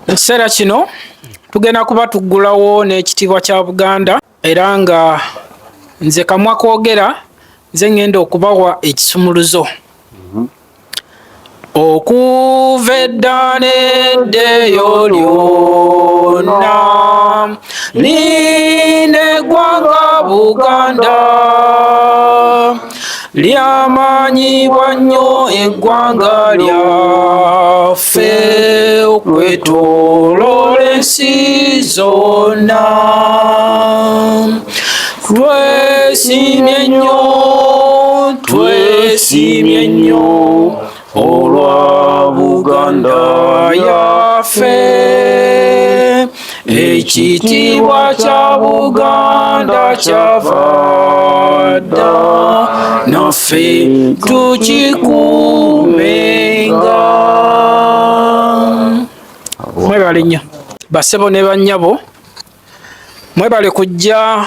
Ekiseera kino tugenda kuba tuggulawo n'ekitiibwa kya Buganda era nga nze kamwa koogera nze ngenda okubawa ekisumuluzo. Okuva edda n'eddeeyo lyonna lino eggwanga Buganda lyamanyibwa nnyo eggwanga lyaffe okwetooloola ensi zonna. Twesimye nnyo olwa Buganda yaffe, ekitiibwa kya Buganda kyava dda naffe tukikuumenga. Mwebale nnyo bassebo ne bannyabo, mwebale kujja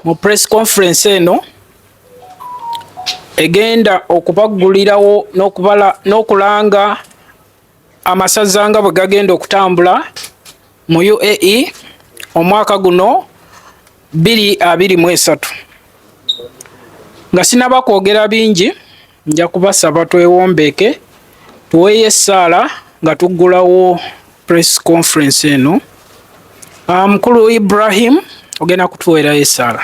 mu press conference eno egenda okubaggulirawo n'okulanga amasaza nga bwe gagenda okutambula mu UAE omwaka guno 2023. Nga sinaba kwogera bingi, nja kubasaba twewombeeke tuweeyo essaala nga tuggulawo press conference eno. Mukulu Ibrahim ogenda kutuweerayo essaala.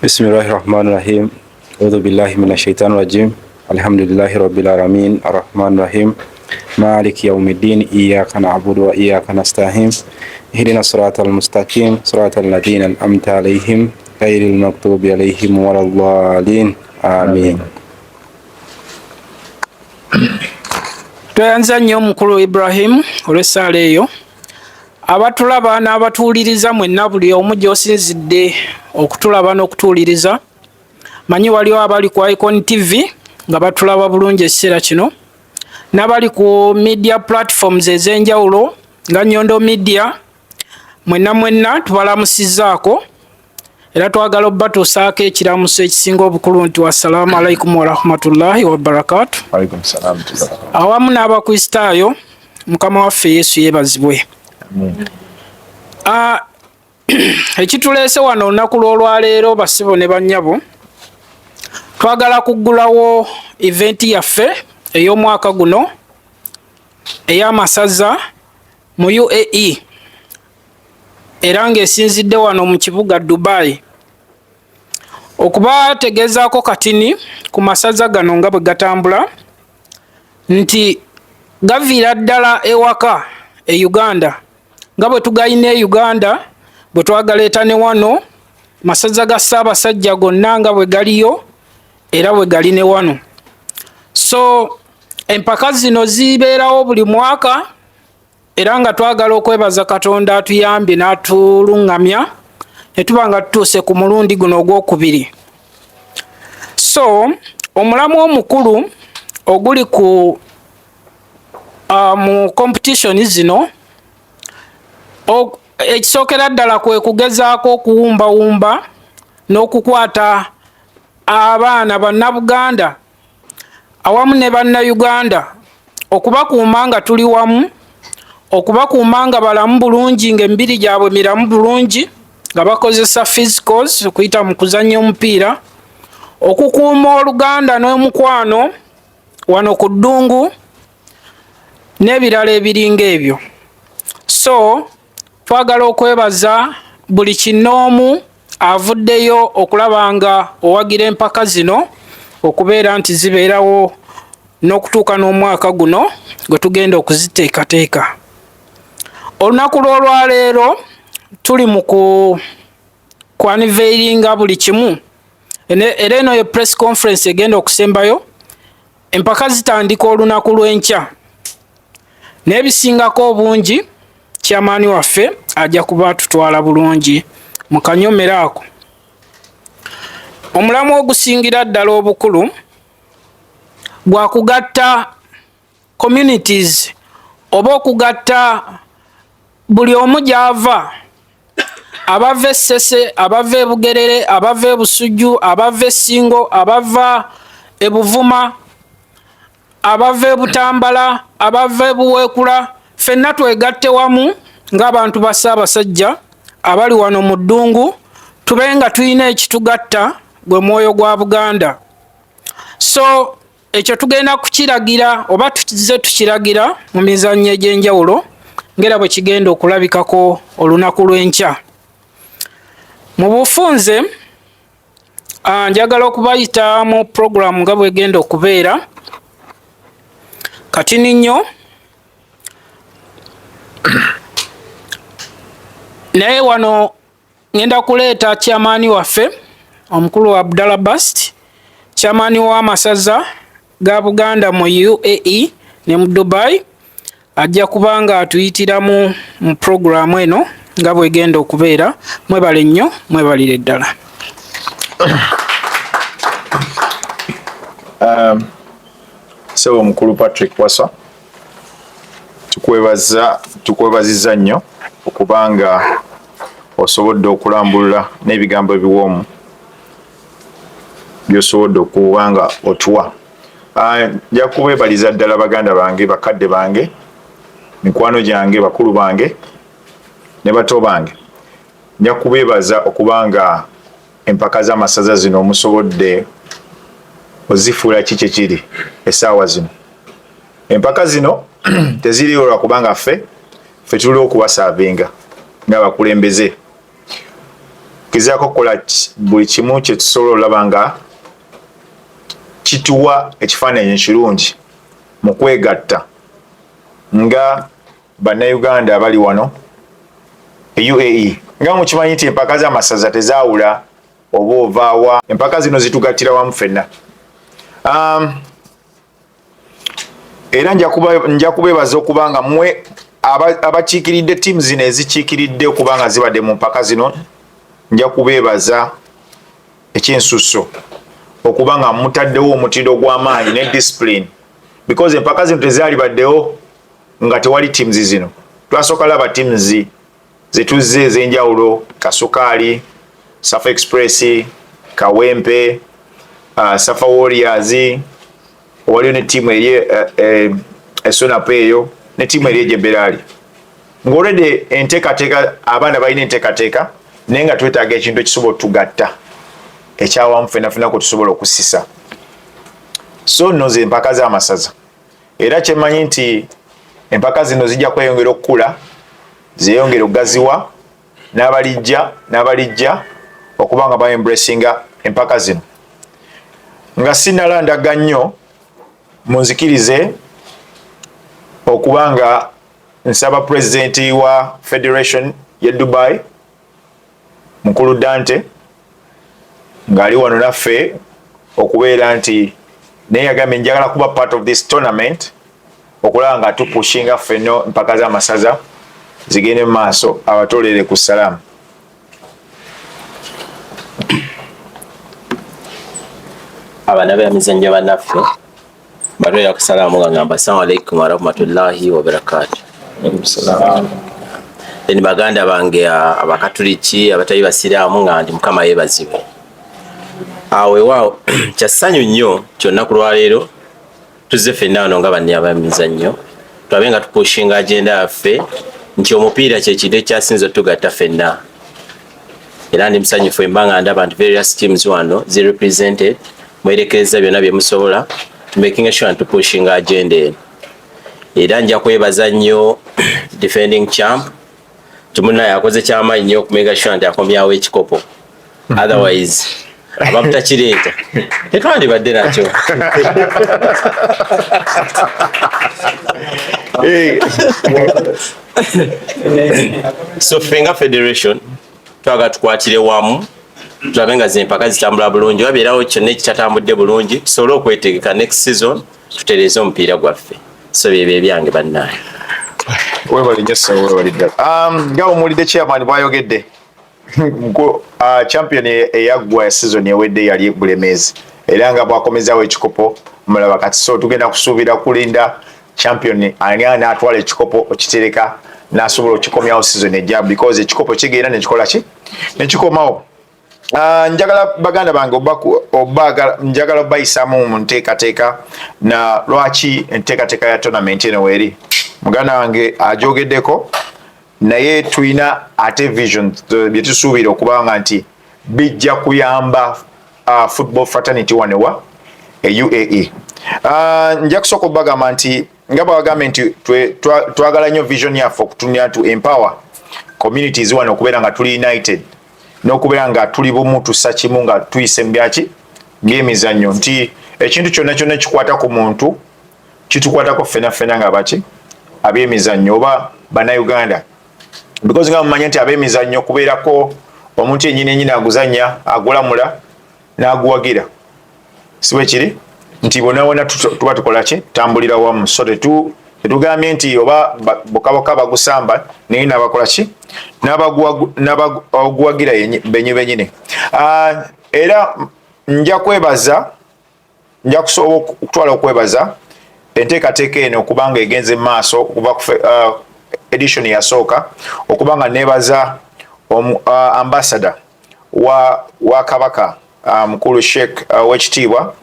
Bismillahirrahmanirrahim. A'udhu billahi minashaitanir rajim. Alhamdulillahi rabbil alamin. Arrahmanir rahim. Maliki yawmiddin. Iyyaka na'budu wa iyyaka nasta'in. Ihdinas siratal mustaqim. Siratal ladzina an'amta 'alaihim ghairil maghdubi 'alaihim waladdallin. Amin. Tweyanza nnyo Mukulu Ibrahim olw'essaala eyo. Abatulaba n'abatuuliriza mwenna buli omu gy'osinzidde okutulaba n'okutuuliriza, manyi waliwo abali ku Icon TV nga batulaba bulungi ekiseera kino, n'abali ku media platforms ez'enjawulo nga Nyondo Media, mwenna tubalamusizzaako era twagala obbatuusaako ekiramuso ekisinga obukulu nti wassalamu alaikum warahmatullahi wabarakatuh. Awamu n'abakristaayo, Mukama waffe Yesu yeebazibwe. Ekituleese wano olunaku lw'olwaleero bassibo ne bannyabo, twagala kuggulawo eventi yaffe ey'omwaka guno ey'amasaza mu UAE era ng'esinzidde wano mu kibuga Dubai, okubategeezaako katini ku masaza gano nga bwe gatambula nti gaviira ddala ewaka e Uganda nga bwe tugayina e Uganda bwe twagaleeta ne wano, masaza ga Ssaabasajja gonna nga bwe galiyo era bwe gali ne wano. So empaka zino zibeerawo buli mwaka era nga twagala okwebaza Katonda atuyambye n'atuluŋŋamya ne tuba nga tutuuse ku mulundi guno ogwokubiri. So omulamu omukulu oguli ku mu competition zino, ekisookera ddala kwe kugezaako okuwumbawumba n'okukwata abaana bannabuganda awamu ne bannayuganda, okubakuuma nga tuli wamu, okubakuuma nga balamu bulungi, ng'emibiri gyabwe miramu bulungi, nga bakozesa physicals okuyita mu kuzannya omupiira, okukuuma oluganda n'omukwano wano ku ddungu n'ebirala ebiringa ebyo. So twagala okwebaza buli kinoomu avuddeyo okulaba nga owagira empaka zino okubeera nti zibeerawo n'okutuuka n'omwaka guno gwe tugenda okuziteekateeka. Olunaku lw'olwaleero tuli mu kwaniveiringa buli kimu, era eno ye press conference egenda okusembayo. Empaka zitandika olunaku lw'enkya n'ebisingako obungi kyamaani waffe ajja kuba tutwala bulungi mu kanyomero ako. Omulamu ogusingira ddala obukulu gwa kugatta communities oba okugatta buli omu gy'ava, abava Essese, abava e Bugerere, abava e Busujju, abava e Ssingo, abava e Buvuma, abava e Butambala, abava e Buweekula, ffenna twegatte wamu ng'abantu ba Ssaabasajja abali wano mu ddungu, tube nga tulina ekitugatta gwe mwoyo gwa Buganda. So ekyo tugenda kukiragira oba tukize tukiragira mu mizannyo egy'enjawulo ngera bwe kigenda okulabikako olunaku lw'enkya. Mu bufunze njagala okubayita mu program nga bwegenda okubeera katini nnyo naye wano ngenda kuleeta kyamaani waffe omukulu wa Abdallah Bast, kyamaani w'amasaza ga Buganda mu UAE ne mu Dubai, ajja kubanga atuyitiramu mu programu eno nga bwegenda okubeera. Mwebale nnyo, mwebalire ddala. Sebo mukulu Patrick Wasa, tukwebazizza nnyo okubanga osobodde okulambulula n'ebigambo ebiwoomu byosobodde okubanga otuwa. Nja kubeebaliza ddala baganda bange, bakadde bange, mikwano gyange, bakulu bange ne bato bange. Nja kubeebaza okubanga empaka z'amasaza zino musobodde ozifuula kiki kiri essaawa zino. Empaka zino teziriwo lwakubanga ffe tuli okuwasaavinga ng'abakulembeze. Gezaako okukola buli kimu kye tusobola olaba nga kituwa ekifaananyi ekirungi mu kwegatta nga bannayuganda abali wano e UAE. Nga mukimanyi nti empaka z'amasaza tezaawula oba ovaawa, empaka zino zitugattira wamu ffenna. Era nja kubeebaza okubanga mmwe abakiikiridde ttiimu zino ezikiikiridde okubanga zibadde mu mpaka zino, nja kubeebaza ekyensusso okubanga mutaddewo omutindo gw'amaanyi ne discipline, because empaka zino tezaalibaddewo nga tewali ttiimu zino. Twasooka laba ttiimu zetuzze ez'enjawulo, Kasukaali, Safa Express, Kawempe, Safa Warriors, waliyo ne ttiimu eri Esonapo eyo ne ttiimu eri Ejeberaali. Ng'olwedde enteekateeka, abaana balina enteekateeka naye nga twetaaga ekintu ekisobola otugatta ekyawamu ffenna kwe tusobola okusisa. So nno ze empaka z'amasaza, era kyemanyi nti empaka zino zijja kweyongera okukula, zeeyongera okugaziwa n'abalijja okuba nga ba-embracinga empaka zino. Nga sinnalandaga nnyo, munzikirize okubanga nsaba pulezidenti wa Federation ya Dubai, Mukulu Dante, ng'ali wano naffe okubeera nti naye yagambye njagala kuba part of this tournament okulaba nga tupushinga ffenno empaka z'amasaza zigende mu maaso, abatolere ku salaamu. Abana b'emizannyo bannaffe batolera ku salaamu nga ngamba assalamu alaikum warahmatullahi wabarakatuh. Ni baganda bange abakatuliki abatali basiraamu nga ndi Mukama yeebazibwe. Weewaawo kyassanyu nnyo kyonna ku lwaleero tuzze ffenna wano nga banne ab'emizannyo tulabe nga tupushinga agenda yaffe nti omupiira kyekintu ekyasinze otugatta ffenna. Era ndi musanyufu emba nga ndaba nti various teams wano zi represented, mwerekereza byonna bye musobola to making sure nti tupushinga agenda eno. Era nja kwebaza nnyo defending champ tumunaye akoze kyamaanyi nnyo okumeka sure nti akomyawo Ekyikopo, otherwise ababutakireeta tetwandibadde nakyo. So fenga federation twaga tukwatire wamu tulabe nga zempaka zitambula bulungi, wabeerawo kyonna ekitatambudde bulungi tusobole okwetegeka next season tutereeze omupiira gwaffe. So byebyo ebyange bannaye. Webali nnyo webali ddala. Nga omuwulidde chairman bw'ayogedde, champion eyaggwa ya season ewedde yali Bulemezzi, era nga bwakomezawo Ekyikopo mulaba kati. So tugenda kusuubira kulinda champion ani anaatwala Ekyikopo okitereka n'asobola okukikomyawo season ejja, because Ekyikopo kigenda nekikola ki nekikomawo. njagala baganda bange njagala bayisamu mu nteekateeka na lwaki enteekateeka ya tournament eno weeri. Muganda wange ajogeddeko naye tulina ate vision bye tusuubira okubanga nti bijja kuyamba football fraternity wanewa UAE. Nja kusooka okubagamba nti nga bwagambye nti twagala nnyo vision yaffe okutunira to empower communities wano okubeera nga tuli united n'okubeera nga tuli bumu tussa kimu nga tuyise mu byaki by'emizannyo nti ekintu kyonna kyonna kikwata ku muntu kitukwatako ffena nga baki ab'emizannyo oba bannayuganda because nga mumanye nti ab'emizannyo kubeerako omuntu yennyini aguzannya agulamula n'aguwagira si bwe kiri nti bonna tuba tukola ki tambulira wamu so tetugambye nti oba bokaboka bagusamba naye n'abakola ki n'abaguwagira benyini. Era nja kusobola okutwala okwebaza enteekateeka eno okubanga egenze mu maaso okuva ku edition yasooka okubanga neebaza ambassador wa kabaka mukulu Sheikh w'ekitiibwa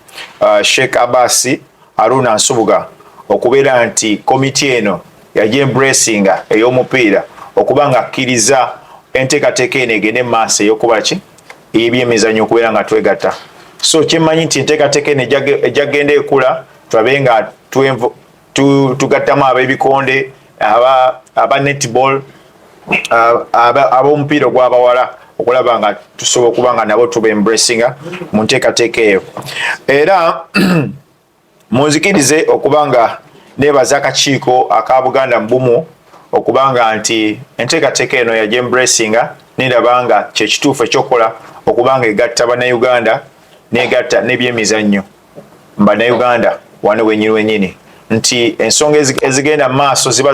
Sheikh Abasi Aruna Nsubuga okubeera nti komiti eno yaje embracinga ey'omupiira okubanga akkiriza enteekateeka eno egende mu maaso ey'okuba ki ebyemizannyo okubeera nga twegatta. So kyemmanyi nti enteekateeka eno ejjagenda ekula tulabe nga tugattamu ab'ebikonde aba netball ab'omupiira ogw'abawala okulaba nga tusobola okuba nga nabo tuba embracinga mu nteekateeka eyo. Era munzikirize okuba nga neebaza akakiiko aka Buganda mu bumu okubanga nti enteekateeka eno yaje embracinga neraba nga kyekituufu ekyokukola okubanga egatta bannayuganda n'egatta n'ebyemizannyo bannayuganda wano wenyini nti ensonga ezigenda mu maaso ziba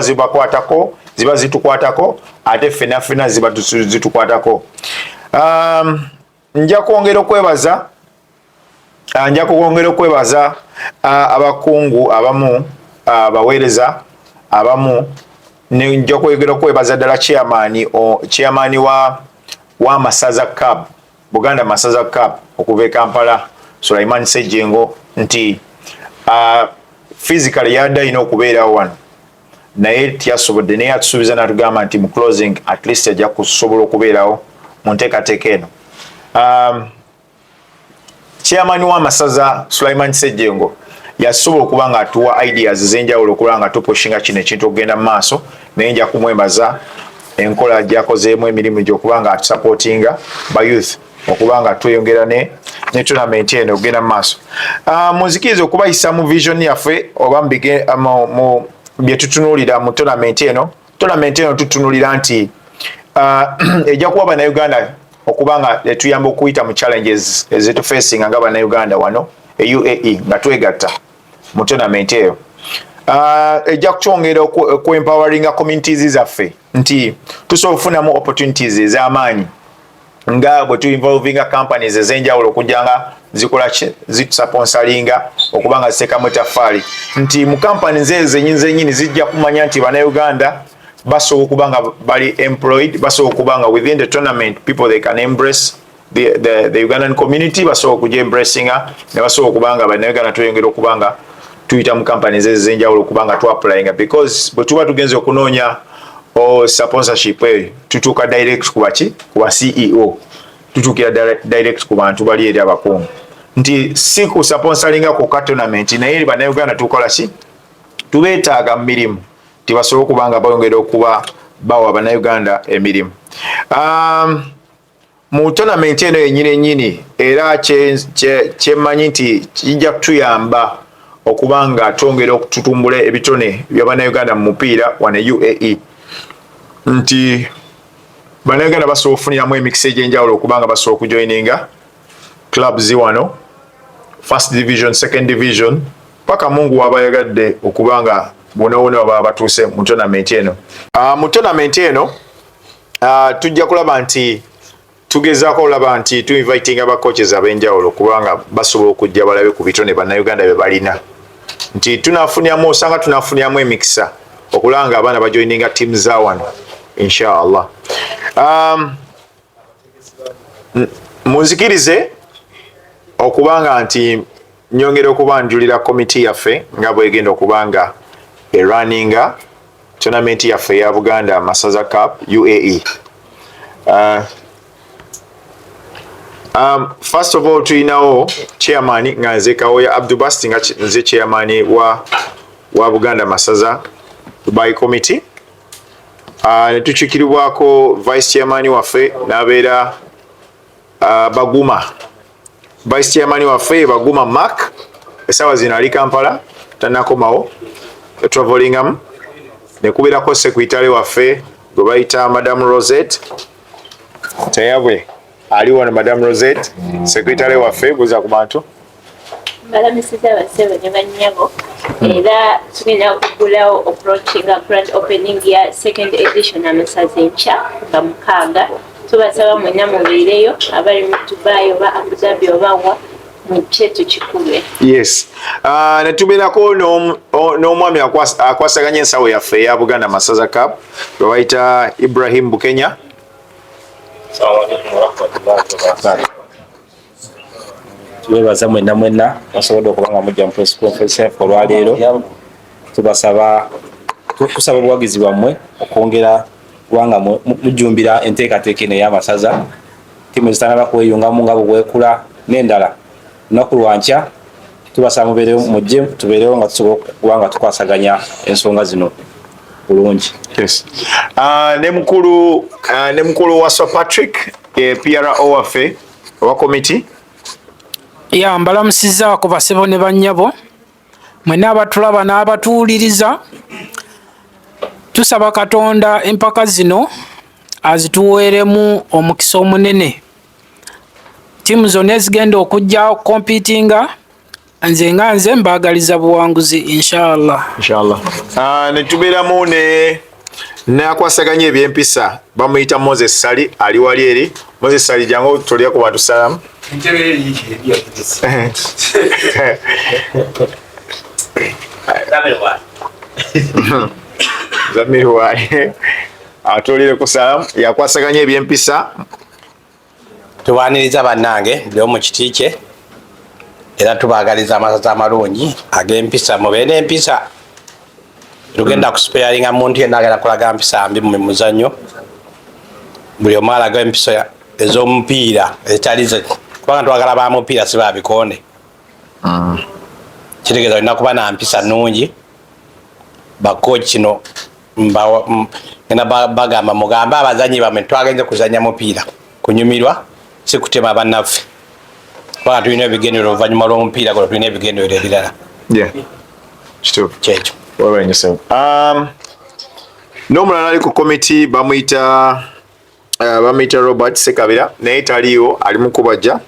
zitukwatako ate ffenna ziba zitukwatako. Nja kwongera okwebaza abakungu abamu abaweereza abamu nja kwongera okwebaza ddala chairman wa Masaza Cup Buganda Masaza Cup okuva e Kampala Sulaiman Sejjengo nti physically yadda ina okubeerawo wano naye tyasobodde naye atusuubiza natugamba nti mu closing at least ajja kusobola okubeerawo mu nteekateeka eno. Chairman wa Masaza Sulaiman Sejjengo yasobola okuba nga atuwa ideas ez'enjawulo okuba nga tupushinga kino ekintu okugenda mu maaso naye nja kumwebaza enkola gyakozeemu emirimu gy'okuba nga atusupportinga ba youth okuba nga tweyongera ne tournament eno okugenda mu maaso. Munzikirize okubayisa mu vision yaffe oba mu bye tutunuulira mu tournament eno. Tournament eno tutunuulira nti ejja kuwa bannayuganda okuba nga tuyamba okuyita mu challenges ezitufacinga nga bannayuganda wano UAE nga twegatta mu tournament eyo. Ejja kukyongera okwempawaringa communities zaffe nti tusobola okufunamu opportunities ez'amaanyi nga bwe tuinvolvinga companies ez'enjawulo okujja nga zikola zitusponsoringa okuba nga ziteekamu ettaffaali nti mu companies ezo zennyini zijja kumanya nti bannayuganda basobola okuba nga bali employed, basobola okuba nga within the tournament people they can embrace the Ugandan community, basobola okujja embracinga ne basobola okuba nga bannayuganda tweyongera okuba nga tuyita mu companies ez'enjawulo okuba nga twapplyinga because bwe tuba tugenze okunoonya sponsorship eyo tutuuka direct ku ba CEO tutuukira direct ku bantu bali eri abakungu nti si ku sponsoringa ku tournament naye bannayuganda tukola ki tubeetaaga mu mirimu tibasobola okuba nga bayongera okuba bawa bannayuganda emirimu. Mu tournament eno yennyini era kyemmanyi nti kijja kutuyamba okuba nga twongera okututumbula ebitone bya bannayuganda mu mupiira wano UAE nti bannayuganda basobola okufuniramu emikisa egy'enjawulo okuba nga basobola okujoininga clubs wano first division, second division paka Mungu wabayagadde okuba nga bonawona baba batuuse mu tournament eno. Mu tournament eno tujja kulaba nti tugezaako olaba nti tu-invitinga ba-coaches ab'enjawulo kubanga basobola okujja balabe ku bitone bannayuganda bye balina nti osanga tunafuniramu emikisa okulanga abaana bajoininga teams za wano inshallah. munzikirize okubanga nti nyongera okubanjulira komiti yaffe nga bwegenda okubanga erunninga tournament yaffe ya Buganda Masaza Cup UAE. First of all tulinawo chairman nga nze Kawoya Abdubasti nga nze chairman wa Buganda Masaza Dubai Committee. Netukiikiribwako vice chairman waffe n'abeera Baguma. Vice chairman waffe Baguma Mark essaawa zino ali Kampala tannakomawo travelingamu. Nekubeerako secretary waffe gwe bayita Madam Rozet teyabwe aliwo na Madam Rozet secretary waffe buza ku bantu balamisiza abasebe ne bannyabo era tugenda okugulawo approaching a grand opening ya second edition Amasaza enkya nga mukaaga. Tubasaba mwenna mubeereyo abali mu Dubai oba Abu Dhabi oba wa mukyetu kikube. Yes. Netubeerako n'omwami akwasaganya ensawo yaffe eya Buganda Masaza Cup gwe bayita Ibrahim Bukenya. Twebaza mwenna basobodde okubanga mujja mu press conference olwaleero. Tusaba obuwagizi bwammwe okwongera kubanga mujjumbira enteekateeka eno ey'amasaza. Ttiimu ezitanaba kweyungamu nga bwekula n'endala. Lunaku lwankya tubasaba mubeerewo mujje tubeerewo nga tusobola okuba nga tukwasaganya ensonga zino bulungi. Yes. Ne mukulu wa Sir Patrick PRO waffe owa committee. Ya mbalamusizaako basebo ne bannyabo mwenna abatulaba n'abatuwuliriza. Tusaba Katonda empaka zino azituweeremu omukisa omunene. Tiimu zonna ezigenda okujja kompitinga nze mbaagaliza buwanguzi inshallah. Netubeeramu n'akwasaganya ebyempisa bamuyita Moses Sali ali wali eri. Moses Sali jangu tulya ku bantu salamu. Zamirwa atolire ku salamu yakwasaganya ebyempisa. Tubaniriza bannange buli omu kiti kye era tubaagaliza amasaza amalungi ag'empisa. Mubeere empisa tugenda kuspeyaringa muntu yenna agenda kulaga mpisa mbi mu muzannyo. Buli omu alaga empisa ez'omupiira ezitalize kubanga twagala ba mupiira si babikonde. Kitegeeza olina kuba na mpisa nnungi. Bakochi kino ngenda bagamba mugambe abazanyi bammwe twagenze kuzannya mupiira kunyumirwa si kutema bannaffe kubanga tulina ebigendero oluvannyuma lw'omupiira guno tulina ebigendero ebirala. Kituufu kyekyo. N'omulala ali ku komiti bamuyita Robert Sekabira naye taliiwo ali mu kubajja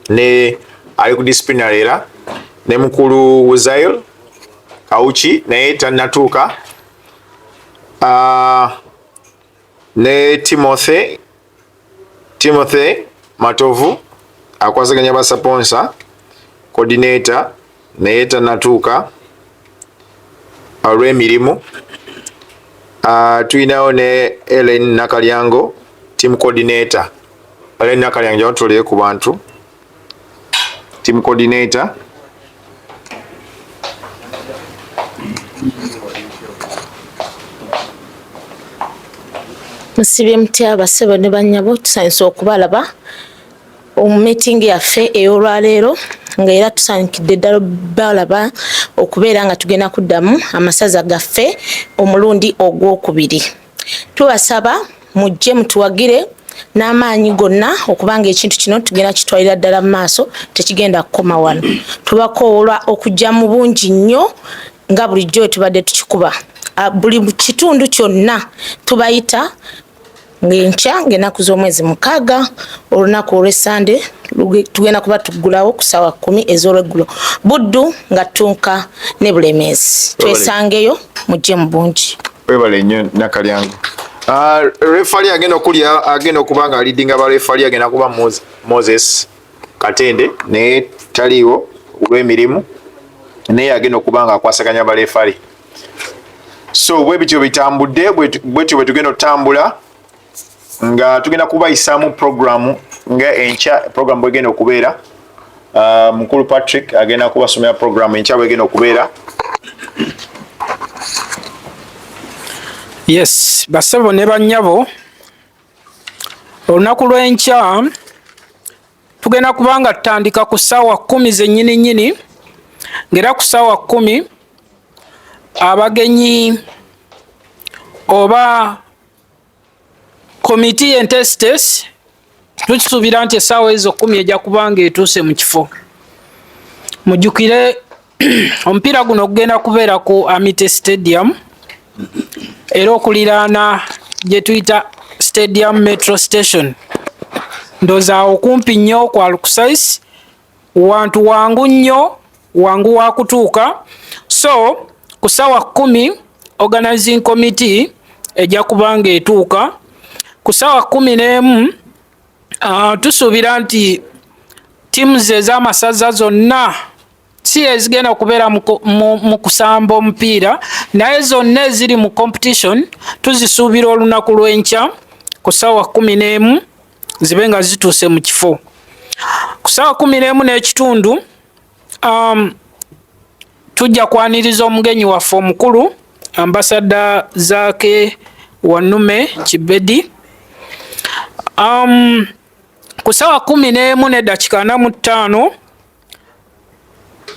ne ali ku disciplinary era ne mukulu Wuzail Kauchi naye tannatuuka ne Timothy Matovu akwasaganya basaponsa coordinator naye tannatuuka olw'emirimu. Tulinawo ne Ellen Nakalyango team coordinator. Ellen Nakalyango tulire ku bantu team coordinator. Musibye mutya abasebo ne bannyabo tusanyusa okubalaba omu meeting yaffe ey'olwaleero nga era tusanyukidde ddala balaba okubeera nga tugenda kuddamu amasaza gaffe omulundi ogwokubiri. Tubasaba mujje mutuwagire n'amaanyi gonna okubanga ekintu kino tugenda kitwalira ddala mu maaso tekigenda kukoma wano. Tubakoola okujja mu bungi nnyo nga bulijjo tubadde tukikuba. Buli kitundu kyonna tubayita ng'enkya ng'ennaku z'omwezi mukaaga olunaku olw'Essande tugenda kuba tuggulawo ku ssaawa 10 ez'olweggulo. Buddu nga ttunka ne Bulemezzi. Twesangeyo mujje mu bungi. Webale nnyo Nakalyango. Refali agenda okuba nga leadinga ba refali agenda kuba Moses Katende naye taliiwo olw'emirimu naye agenda okuba nga akwasaganya ba refali. So bwe bityo bitambudde bwe tugenda otambula nga tugenda kubayisaamu programu nga enkya program bwegenda okubeera mukulu Patrick agenda kubasomera program enkya bwegenda okubeera. Yes, basebo ne bannyabo, olunaku lw'enkya tugenda kubanga tutandika ku ssaawa 10 zennyini ng'era ku ssaawa 10 abagenyi oba komiti entestes tukisuubira nti essaawa ezo 10 ejja kubanga etuuse mu kifo. Mujjukire omupiira guno gugenda kubeera ku Amite Stadium era okuliraana gye tuyita Stadium Metro Station. Ndooza okumpi nnyo kwa Lukusais, wantu wangu nnyo, wangu wa kutuuka. So ku ssaawa 10 organizing committee ejja kubanga etuuka. Ku ssaawa 11 tusuubira nti teams ez'amasaza zonna si ezigenda okubeera mu kusamba omupiira naye zonna eziri mu competition tuzisuubira olunaku lw'enkya ku ssaawa 11 zibe nga zituuse mu kifo. Ku ssaawa 11 n'ekitundu tujja kwaniriza omugenyi waffe omukulu ambasada Zaake Wanume Kibedi. Ku ssaawa 11:45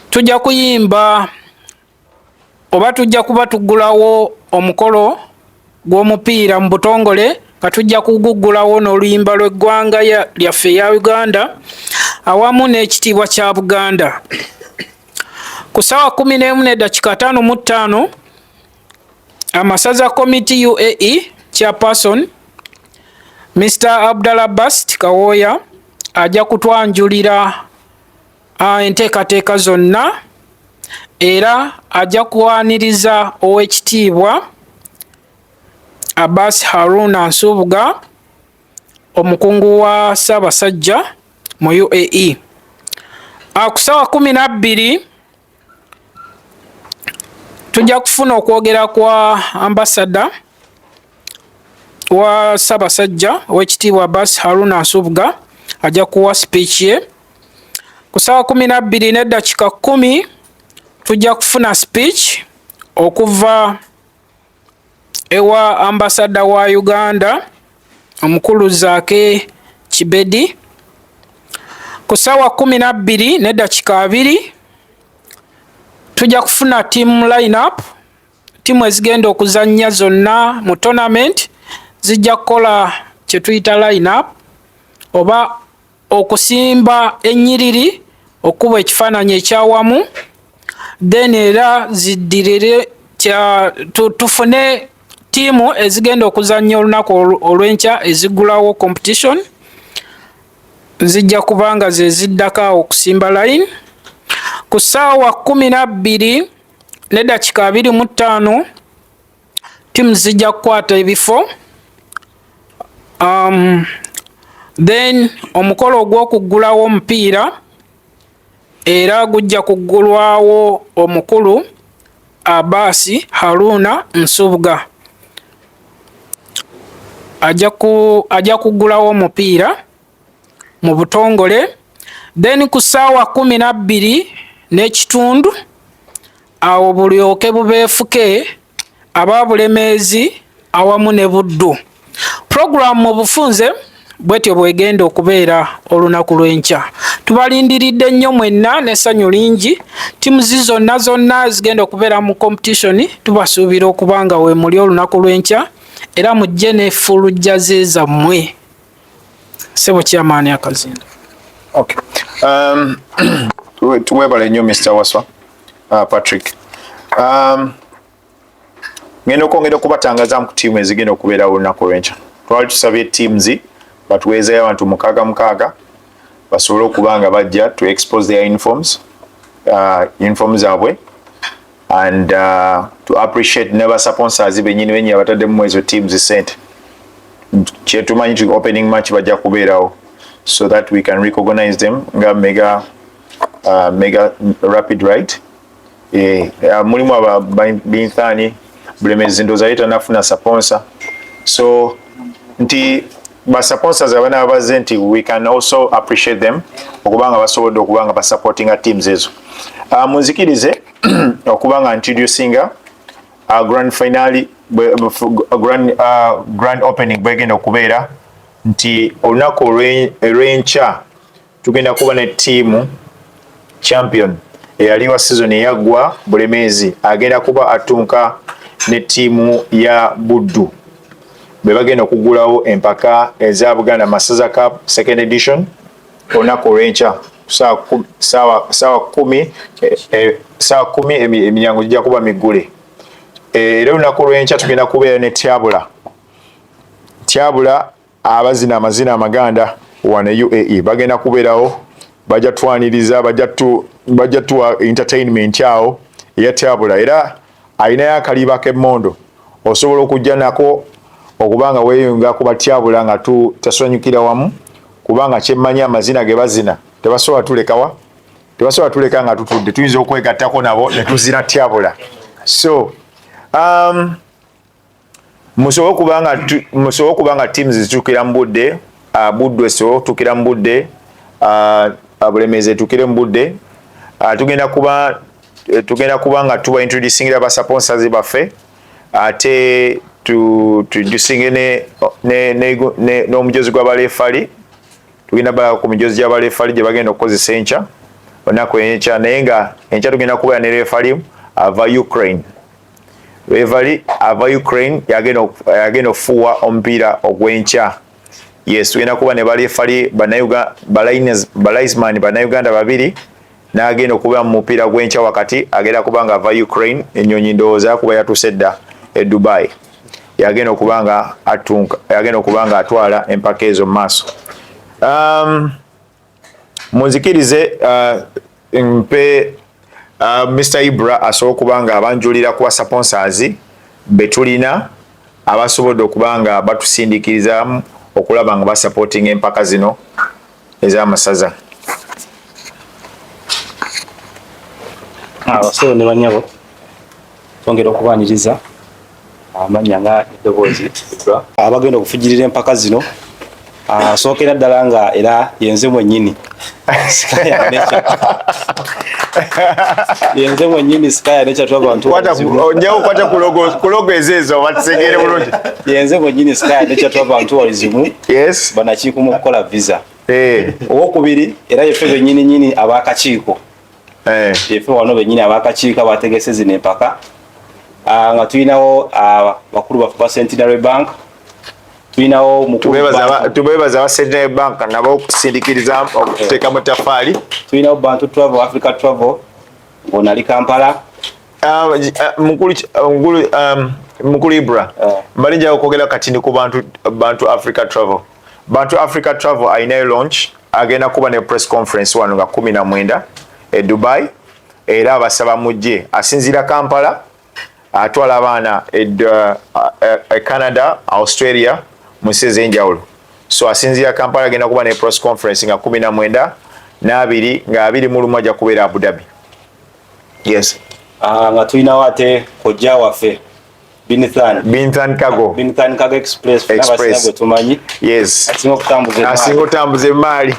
tujja kuyimba oba tujja kuba tuggulawo omukolo gw'omupiira mu butongole nga tujja kuguggulawo n'oluyimba lw'eggwanga lyaffe ya Uganda awamu n'ekitiibwa kya Buganda. Ku ssaawa 11:55 amasaza committee UAE chairperson Mr. Abdallah Bast Kawoya ajja kutwanjulira enteekateeka zonna era ajja kuwaniriza ow'ekitiibwa Abbas Haruna Nsubuga omukungu wa Ssaabasajja mu UAE. Ku ssaawa 12 tujja kufuna okwogera kwa ambasada wa Ssaabasajja ow'ekitiibwa Abbas Haruna Nsubuga ajja kuwa speech ye. Ku ssaawa 12:10 tujja kufuna speech okuva ewa ambasada wa Uganda omukulu Zaake Kibedi. Ku ssaawa 12:20 tujja kufuna team line-up. Tiimu ezigenda okuzannya zonna mu tournament zijja kukola kye tuyita line-up oba okusimba ennyiriri okuba ekifaananyi ekyawamu then era ziddirire tufune tiimu ezigenda okuzannya olunaku olw'enkya eziggulawo competition zijja kubanga ze ziddako okusimba line. Ku ssaawa 12:25 tiimu zijja kukwata ebifo then omukolo ogw'okuggulawo omupiira era gujja kuggulwawo omukulu Abbas Haruna Nsubuga ajja kuggulawo omupiira mu butongole. Then ku ssaawa 12:30 awo bulyoke bubeefuke Ababulemezzi awamu ne Buddu. Program mu bufunze bwetyo bwegenda okubeera olunaku lw'enkya. Tubalindiridde nnyo mwenna n'essanyu lingi. Tiimu zonna zigenda okubeera mu competition tubasuubira okuba nga we muli olunaku lw'enkya era mujje ne full jaze zammwe. Sebo kyamaani akazinda. Okay. Tuwebale nnyo Mr. Waswa Patrick. Ngenda okwongera okubatangaza ku tiimu ezigenda okubeera olunaku lw'enkya. Twali tusabye teams batuweezeyo abantu 6 basobole okuba nga bajja to expose their uniforms zaabwe and to appreciate never sponsors bennyini abataddemu ezo teams sente. Kyetumanyi nti opening match bajja kubeerawo so that we can recognize them nga mega rapid right. Mulimu Binthani Bulemezzi ndooza yeta nafuna sponsor so nti ba sponsors abana abaze nti we can also appreciate them okubanga basobodde okubanga ba supporting teams ezo. Munzikirize okubanga introducing grand finale grand opening bwegenda okubeera nti olunaku olw'enkya tugenda kuba ne tiimu champion eyaliwa season eyaggwa Bulemezzi agenda kuba atunka ne tiimu ya Buddu be bagenda okugulawo empaka eza Buganda Masaza Cup second edition olunaku olw'enkya sawa 10 emiryango gijja kuba miggule. Era olunaku olw'enkya tugenda kubeera ne Tyabula abazina amazina amaganda wana UAE bagenda kubeerawo bajja twaniriza bajja tuwa entertainment yawo eya Tyabula era alinayo akaliba k'emmondo osobola okujja nako okubanga weeyunga ku Tyabula nga tasonyukira wamu kubanga kyemmanyi amazina ge bazina tebasobola tuleka nga tutudde tuyinza okwegattako nabo ne tuzina Tyabula. So musobola okubanga teams zitukira mu budde Buddu esobola okutukira mu budde Babulemezzi etukire mu budde tugenda kuba nga tuba introducingira ba sponsors baffe ate tujusinge n'omujozi gw'abalefali tugenda bala ku mijozi gy'abalefali gye bagenda okukozesa enkya olunaku enkya naye nga enkya tugenda kubeera ne refali ava Ukraine. Refali ava Ukraine yagenda okufuuwa omupiira ogw'enkya. Yes, tugenda kuba ne balefali balaisman bannayuganda babiri n'agenda okuba mu mupiira gw'enkya wakati agenda kuba nga ava Ukraine ennyonyi ndowooza kuba yatuuse dda e Dubai yagenda okuba nga atwala empaka ezo mu maaso. Munzikirize mpe Mr. Ibra asobola okuba nga abanjulira ku sponsors betulina abasobodde okuba nga batusindiikirizamu okulaba nga basupporting empaka zino ez'amasaza. Abasawo ne banyabo twongera okubaaniriza amannya nga eddoboozi abagenda okufujirira empaka zino asookera ddala nga era yenze mwennyini yenze mwennyini Sikaya Nature tw'abantu onjawo kwata kulogo ezeezo batusegere bulungi yenze mwennyini Sikaya Nature tw'abantu walizimu yes banakiiko mu kukola visa owokubiri era yeffe bennyini ab'akakiiko yeffe wano bennyini ab'akakiiko abategese zino empaka nga tulinawo bakulu baffe ba Centenary Bank tulinawo tubeebaza aba Centenary Bank nabo okusindikiriza okuteeka mu tafaali tulinawo Bantu Travel Africa Travel ng'onali Kampala mukulu Ibra mbali njawo okwogera katini ku Bantu Africa Travel. Bantu Africa Travel ayinayo launch agenda kuba ne press conference wano nga 19 e Dubai era abasaba mujje asinzira Kampala atwala abaana e Canada Australia mu nsi ez'enjawulo. So asinzira Kampala agenda kuba ne press conference nga 19 n'abiri nga 21 ajja kubeera Abu Dhabi. Yes. Nga tulinawo ate kojja waffe Binthan Cargo Express n'abasinago tumanyi. Yes. Asinga otambuza emaali.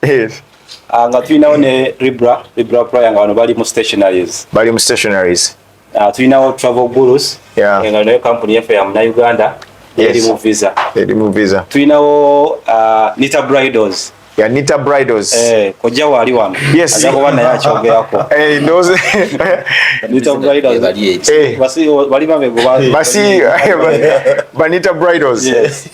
Yes. Nga tulinawo ne Libra Praya nga wano bali mu stationaries. Tulinawo Travel Bulls nga nayo company yaffe ya Munnayuganda eri mu visa. Tulinawo Nita Bridals. Nita Bridals. Kojja wali wano. Yes. Agabo bana yakyogerako. Those Nita Bridals. Basi bali mabego basi Nita Bridals. Yes.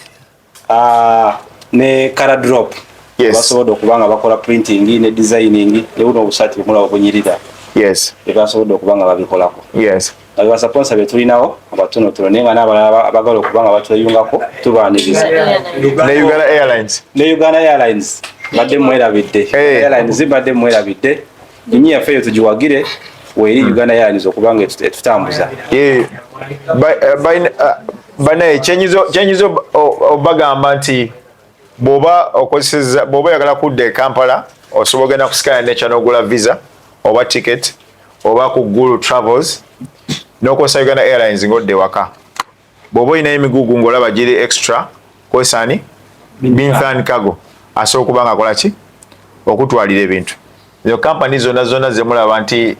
Ne Color Drop. Yes. Basobola okubanga bakola printing ne designing ne buno obusati mulaba bunyirira. Yes. Basobola okubanga babikolako. Yes. Aba sponsor betulinawo abatono nenga n'abalala abagala okubanga batuyungako tubaaniriza. Ne Uganda Airlines badde mwerabidde. Airlines badde mwerabidde. Nyinyi yafeyo tujiwagire weri Uganda Airlines okubanga etutambuza. Bana chenyizo obagamba nti boba yagala kudda Kampala osobola genda ku Sikaya Nature n'ogula visa oba ticket oba ku Gulu Travels n'okozesa Uganda Airlines ng'odde waka. Bw'oba olina emigugu ng'olaba giri extra kozesa Binthan Cargo asobola okuba nga akola ki okutwalira ebintu. Ezo kampani zonna zemulaba nti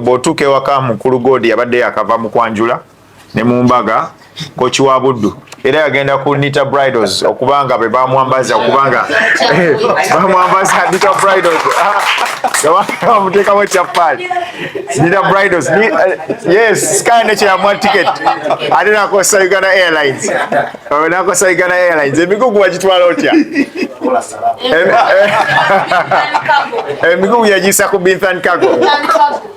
bw'otuuka ewaka mukulu Godi yabadde yakava mu kwanjula ne mu mbaga kochi wa Buddu era yagenda ku Nita Bridals okubanga be bamwambaza okubanga bamwambaza Nita Bridals bamuteekamu ekyappaali Nita Bridals yes Sky ne kyeyamwa ticket ate nakosa Uganda Airlines emigugu bagitwala otya emigugu yagisa ku Binthan Cargo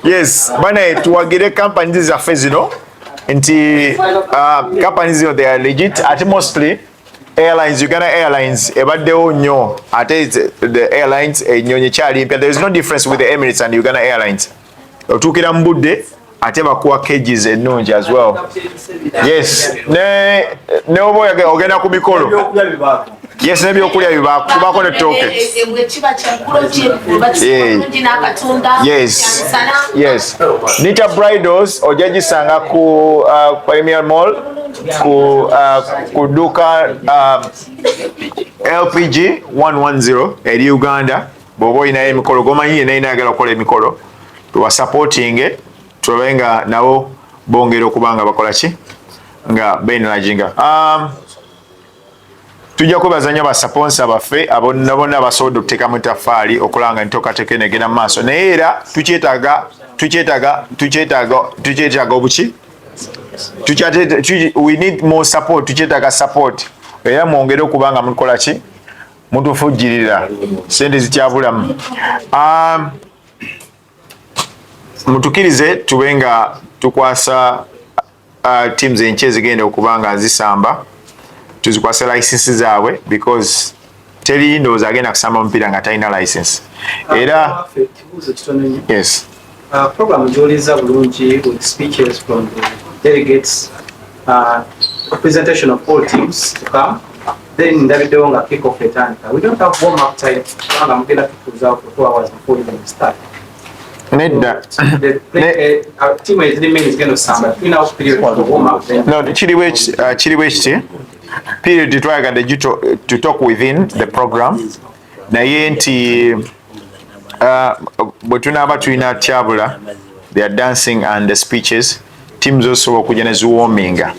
yes bana tuwagire kampani zaffe zino nti companies zino they are legit at mostly airlines Uganda Airlines ebaddewo nnyo ate the airlines ennyonyi kyali mpya. There is no difference with the Emirates and Uganda Airlines. Otuukira mu budde ate bakuwa cages ennungi as well. Yes ne oba ogenda ku mikolo yes nebyokulya bibako netooke yes Nita Bridals ojja gisanga ku Premier Mall ku duka LPG 110 eri Uganda. Bw'oba olinayo emikolo gomanyi yenna ayagala okukola emikolo tuwa supporting tulabe nga nabo bongera okuba nga bakola ki nga benalaginga. Tujja kwebaza nnyo basponsa baffe abonna bonna abasobodde okuteekamu ettaffaali okulanga ntokateke negenda mu maaso naye era tukyetaaga obuki we need more support. Tukyetaaga support era mwongere okuba nga mukola ki mutufujjirira sente zikyabulamu. Mutukirize tube nga tukwasa teams enkye ezigenda okuba nga zisamba tuzikwasa license zaabwe because teri ndowooza agenda kusamba omupiira nga talina license era yes program gyoliza bulungi with speeches from the delegates, presentation of all teams to come, then ndabiddewo nga kick off etandika. We don't have warm up time kubanga mugenda tutuuza for 2 hours before even start. Nedda team is going to samba tulina period to warm up. No, kiriwo ekiti period twayagadde to talk within the program naye nti bwe tunaaba tulina tyabula they are dancing and the speeches teams osobola okujja ne ziwoominga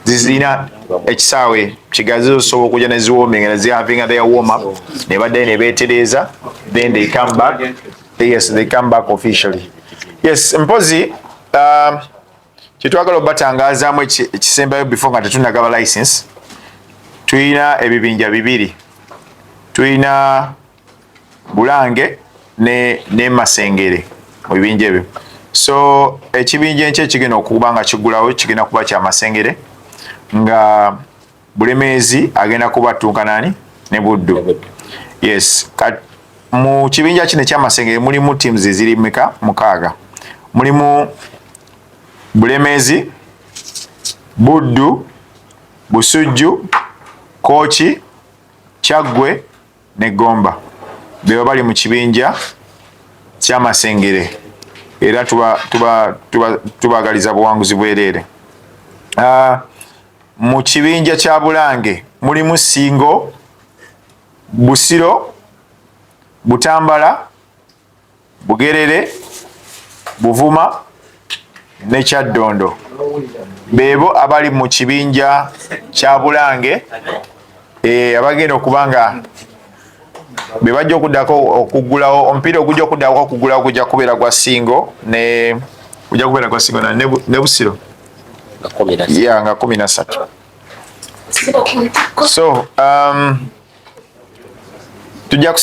zizina ekisaawe kigazi osobola okujja ne ziwoominga ne zihavinga their warm up ne badde ne beetereeza then they come back. Yes, they come back officially. Yes, mpozi kitwagala obatangazaamu ekisembayo before nga tetunagaba license. Tuyina ebibinja bibiri. Tuyina Bulange ne Masengere mu bibinja ebyo. So ekibinja enkye kigenda okuba nga kigulawo kigenda kuba kya Masengere nga Bulemezzi agenda kuba tunkanani ne Buddu. Yes, mu kibinja kino ekyamasengere mulimu teams eziri meka mukaaga. Mulimu Bulemezzi, Buddu, Busujju, Kochi, Kyaggwe ne Gomba. Beba bali mu kibinja kyamasengere era tubagaliza buwanguzi bwereere. Mu kibinja kya Bulange mulimu Singo, Busiro, Butambala, Bugerere, Buvuma ne Kyaddondo. Bebo abali mu kibinja kya Bulange abagenda okubanga be bajja okuddako okugulawo omupiira ogujja okuddako okugulawo gujja kubeera gwa Singo ne Busiro nga 13. So tujja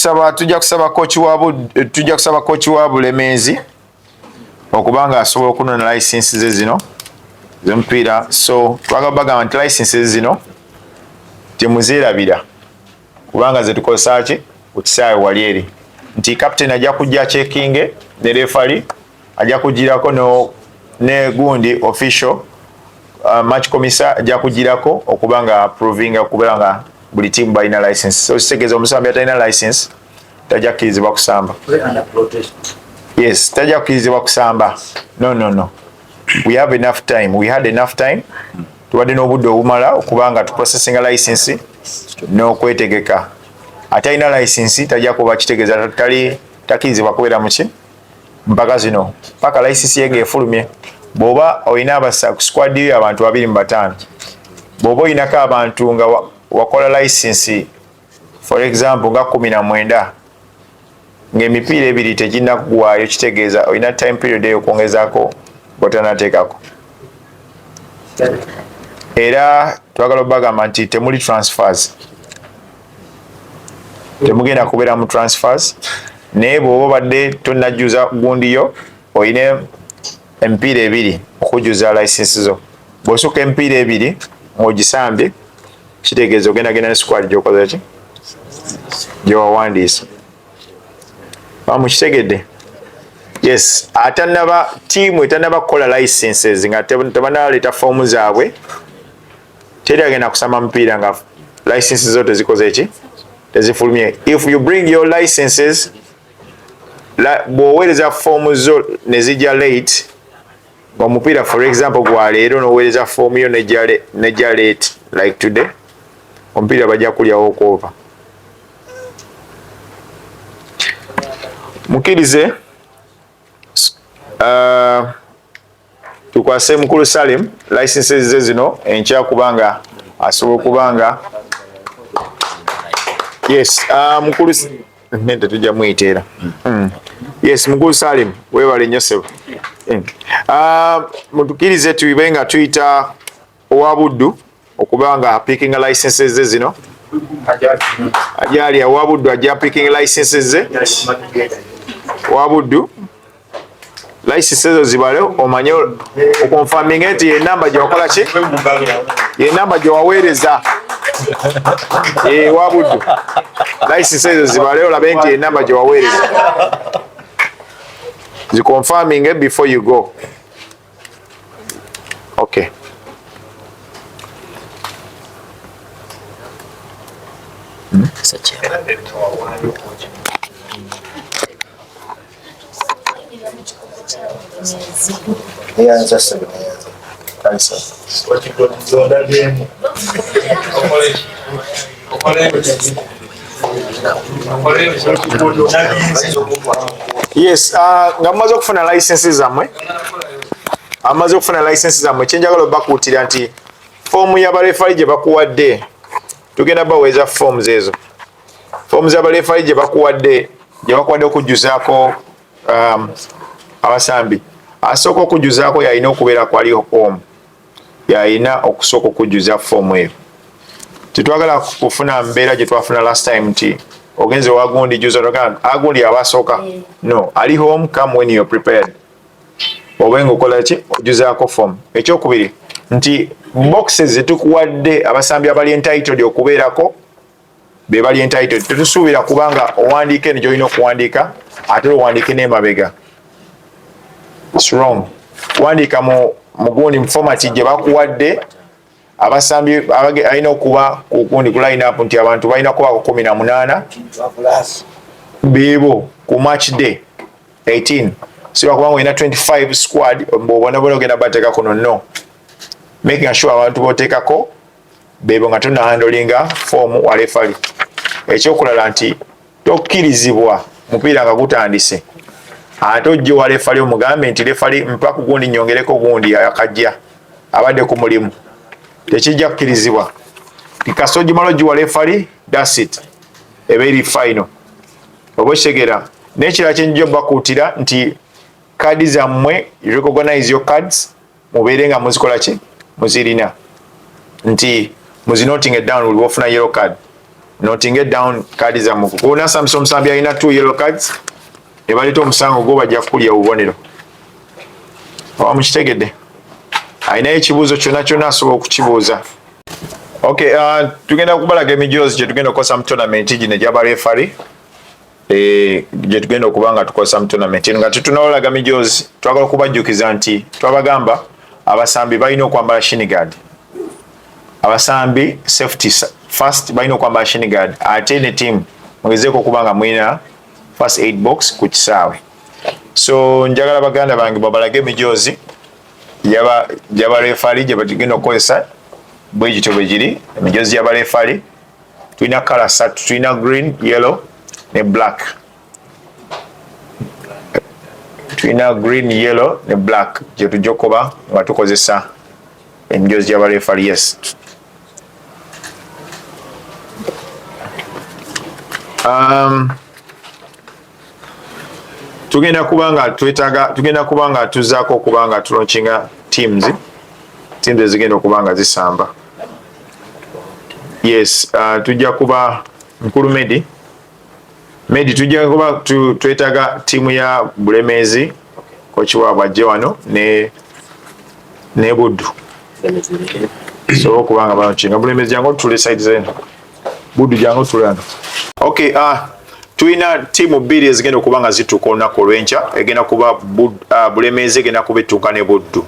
kusaba coach wa Bulemezzi okubanga asobola okunona license ze zino z'omupiira. So twagala bagamba nti license zino temuzeerabira kubanga ze tukozesa ki ku kisaawe wali eri nti captain ajja kujja checking ne referee ajja kugirako ne gundi official match commissar ajja kugirako okubanga approving okubanga buli team balina license. So kitegeeza omusambi atalina license tajja kkirizibwa kusamba. Yes, tajja kkirizibwa kusamba. No. We have enough time. We had enough time. Tuwadde n'obudde obumala okubanga tuprocessinga license n'okwetegeka. Ate alina license tajja kuba kitegeeza takkirizibwa kubeera mu ki mpaka zino paka license ye ng'efulumye. Bw'oba olina ku squad yo abantu 25, bw'oba olinako abantu nga wakola license for example nga 19 ng'emipiira 2 tegirina kuggwaayo, kitegeeza olina time period eyo okwongezaako bw'otanateekako. Era twagala obagamba nti temuli transfers, temugenda kubeera mu transfers, naye bw'oba obadde tonnajjuza gundi yo olina emipiira 2 okujjuza license zo. Bw'osukka emipiira 2 ng'ogisambye, kitegeeza ogenda ne squad gy'okoze ki gyewawandiisa. Mukitegedde? Yes, atanaba tiimu etanaba kukola licenses nga tebanaleeta foomu zaabwe teri agenda kusamba mupiira nga licenses zo tezikoze ki tezifulumye. If you bring your licenses, bw'oweereza foomu zo ne zijja late, omupiira for example gwa leero n'oweereza foomu yo nejja late like today, omupiira bajja kulyawo okwoba. Mukkirize tukwase mukulu Salim licenses ze zino enkya kubanga asobola kubanga yes mukulu nende tujja muyiteera yes mukulu Salim weebale nnyo ssebo. Mutukkirize tuibe nga tuyita owa Buddu okubanga picking licenses ze zino ajali owa Buddu ajja picking licenses ze owa Buddu licenses zo zibale omanye okonfirming nti ye namba gye wakola ki ye namba gye waweereza owa Buddu licenses zo zibale olabe nti ye namba gye waweereza ziconfirming before you go. Okay. Yes, nga mumaze okufuna licenses zammwe, amaze okufuna licenses zammwe, kyenjagala obakuutira nti foomu y'abalefali gye bakuwadde tugenda baweeza forms ezo. Forms y'abalefali gye bakuwadde okujjuzaako abasambi. Asooka okujjuzaako yalina okubeera kwaliho home, yalina okusooka okujjuza foomu eyo. Tetwagala kufuna mbeera gye twafuna last time nti ogenze wagundi juza toka agundi abasooka. No, ali home come when you're prepared. Obenga okola ki ojuzaako form. Ekyokubiri nti boxes zetukuwadde abasambi abali entitled okubeerako be bali entitled. Tetusuubira kubanga owandiike ne gy'olina okuwandiika ate owandiike n'emabega. It's wrong. Wandiika mu gundi format gye bakuwadde abasambi alina okuba ku gundi ku line up nti abantu balina kuba 18 beebo ku match day 18. So bakubanga olina 25 squad mbobona ogenda bateeka kuno no. Making sure abantu boteekako beebo nga tuna handlinga form wa referee. Ekyokulala nti tokkirizibwa mupiira nga gutandise ate ojje wa referee omugambe nti referee mpaka gundi nyongereko gundi akajja abadde ku mulimu. Tekijja kukkirizibwa. Kasoji maloji wa referee, that's it. Eberi final. Oboshegera. Nekira chenjo bakuutira nti kadi zammwe, you recognize your cards, mubeere nga muzikola ki? Muzirina. Nti muzi noting it down will often a yellow card. Noting it down kadi zammwe. Kuna omusambi alina 2 yellow cards. Ebaleta omusango gwo bajja kulya obubonero. Mukitegedde. Alina ekibuuzo kyonna asobola okukibuuza. Okay, tugenda kubalaga emijozi gye tugenda okukosa mu tournament gino egy'abarefari. Gye tugenda okuba nga tukosa mu tournament nga tetunawolaga mijozi twagala okubajjukiza nti twabagamba abasambi balina okwambala shin guard. Abasambi safety first balina okwambala shin guard. Ate ne team mugezeeko okuba nga mulina first aid box ku kisaawe. So njagala baganda bange babalage emijozi y'abarefari gye bagenda okukozesa bwe gityo bwe giri emijozi y'abarefari tulina kala ssatu, tulina green, yellow ne black. Tulina green, yellow ne black gye tujja okuba nga tukozesa emijoozi gy'abarefali. Yes. Tugenda kubanga tuzaako okuba nga tulaunchinga teams ezigenda okuba nga zisamba. Yes, tujja kuba Nkulu Medi tujja kuba twetaaga tiimu ya Bulemezzi, kochi waabwe ajje wano ne Buddu. So okubanga balaunchinga Bulemezzi jangu tule side zeno. Buddu jangu tule wano. Okay, tulina tiimu bbiri ezigenda okuba nga zituuka olunaku olw'enkya. Egenda kuba Bulemezzi egenda kuba ettuuka ne Buddu.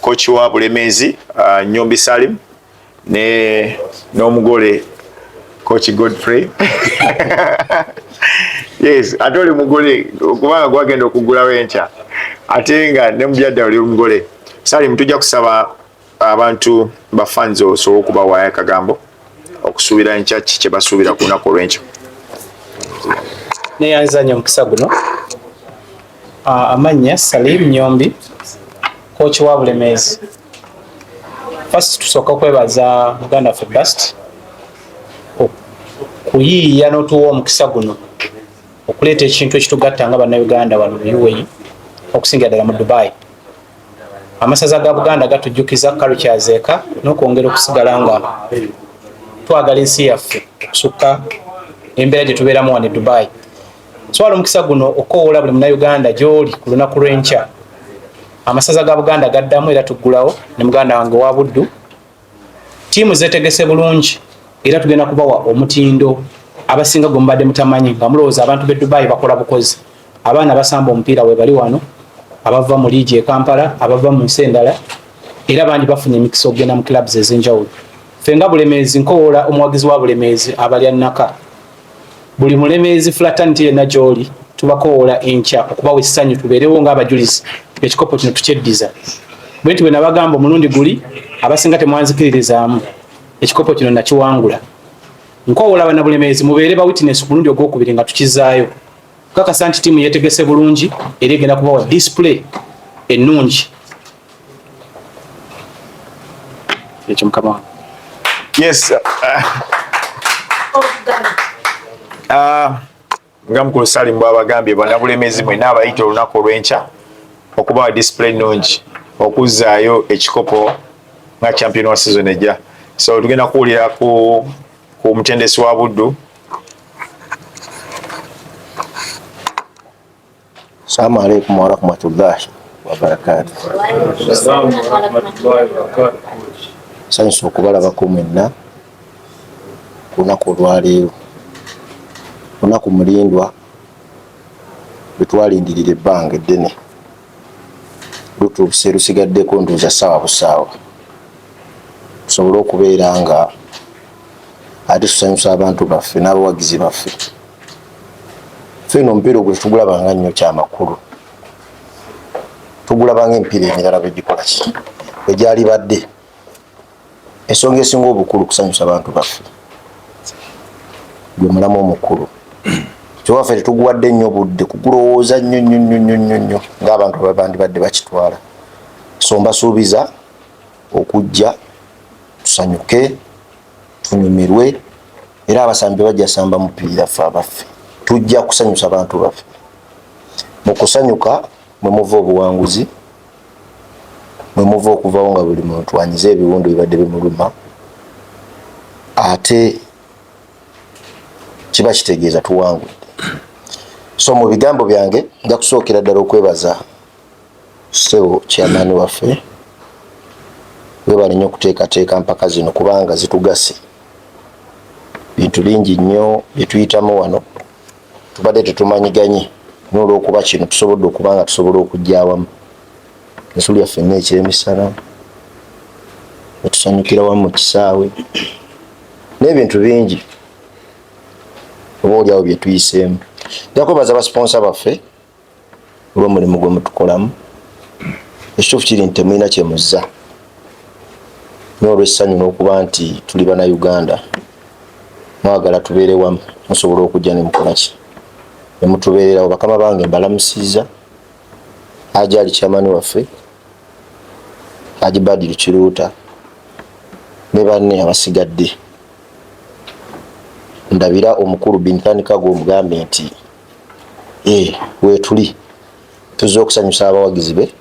Kochi wa Bulemezzi Nyombi Salim n'omugole Coach Godfrey. Yes, ate oli mugole okubanga gwagenda okugulawo enkya ate nga ne mujadde oli mugole. Salim, tujja kusaba abantu ba fans osobola okubawaayo akagambo okusuubira enkya kye basuubira ku lunaku olw'enkya. Neyanzanya omukisa guno. Amannya Salim Nyombi, coach wa Bulemezzi. First tusooka kwebaza Muganda waffe Bast kuyiiya n'otuwa omukisa guno okuleeta ekintu ekitugatta nga bannayuganda wano mu UAE okusingira ddala mu Dubai. Amasaza ga Buganda gatujjukiza cultures eka n'okwongera okusigala nga twagala ensi yaffe okusukka embeera gye tubeeramu wano e Dubai. Swala omukisa guno okoowola buli munnayuganda gy'oli ku lunaku lw'enkya. Amasaza ga Buganda gaddamu era tuggulawo ne muganda wange wa Buddu. Tiimu zeetegese bulungi era tugenda kubawa omutindo abasinga gwe mubadde mutamanyi nga mulowooza abantu b'e Dubai bakola bukozi. Abaana basamba omupiira we bali wano, abava mu liigi e Kampala, abava mu nsi endala, era bangi bafunye emikisa okugenda mu clubs ez'enjawulo. Ffe nga Bulemezzi nkowoola omuwagizi wa Bulemezzi abalya nnaka. Buli Bulemezzi fraternity yenna gy'oli tubakowoola enkya okubawa essanyu tubeerewo ng'abajulizi ekikopo kino tukyeddiza. Bwe nti bwe nabagamba omulundi guli abasinga temwanzikiririzaamu ekikopo kino nakiwangula. Nkowoola bana Bulemezzi mubeere ba witness ku mulundi ogwokubiri nga tukizaayo. Kakasa nti ttiimu yeetegese bulungi era egenda kubawa display ennungi. Ekyo mukama. Yes. Nga mukulu Salim bw'abagambye bana Bulemezzi mwenna abayita olunaku olw'enkya okubawa display nnungi okuzzaayo ekikopo nga champion wa season ejja. So tugenda kuwulira ku mutendesi wa Buddu. Assalamu alaikum wa rahmatullahi wa barakatuh. Sanyusa okubalabako mwenna ku lunaku olwaleero. Lunaku mulindwa lwe twalindirira ebbanga eddene. Lutuuse lusigaddeko nduuza ssaawa busaawa. Tusobole okubeera nga ate tusanyusa abantu baffe n'abawagizi baffe. Ffe omupiira ogwo tugulabanga nnyo kyamakulu. Tugulabanga emipiira emirala bwe gikola ki bwe gyali badde. Ensonga esinga obukulu kusanyusa abantu baffe gwe mulamu omukulu. Kyewaffe tetuguwadde nnyo budde kugulowooza nnyo ng'abantu ababandi badde bakitwala. So mbasuubiza okujja tusanyuke tunyumirwe era abasambi bajja samba mupiira ffe abaffe. Tujja kusanyusa abantu baffe. Mu kusanyuka mwe muva obuwanguzi, mwe muva okuvawo nga buli muntu anyiza ebiwundu bibadde bimuluma, ate kiba kitegeeza tuwangudde. So mu bigambo byange nja kusookera ddala okwebaza ssebo kyamaani waffe. Webale nnyo okuteekateeka mpaka zino kubanga zitugase. Bintu bingi nnyo bye tuyitamu wano tubadde tetumanyiganye n'olw'okuba kino tusobodde okuba nga tusobola okujja awamu. Ensulu yaffe n'ekiro emisana ne tusanyukira wamu mu kisaawe n'ebintu bingi oba oliawo bye tuyiseemu. Nja kwebaza abasponsa baffe olw'omulimu gwe mutukolamu. Ekituufu kiri nti temulina kye muzza n'olw'essanyu n'okuba nti tuli Bannayuganda. mwagala tubeere wamu musobola okujja ne mukola ki ne mutubeererawo. Bakama bange mbalamusiza Haji Ali chairman waffe, Haji Badiru Kiruuta ne banne abasigadde. Ndabira omukulu Bintani Kago omugambe nti weetuli tuzze okusanyusa abawagizi be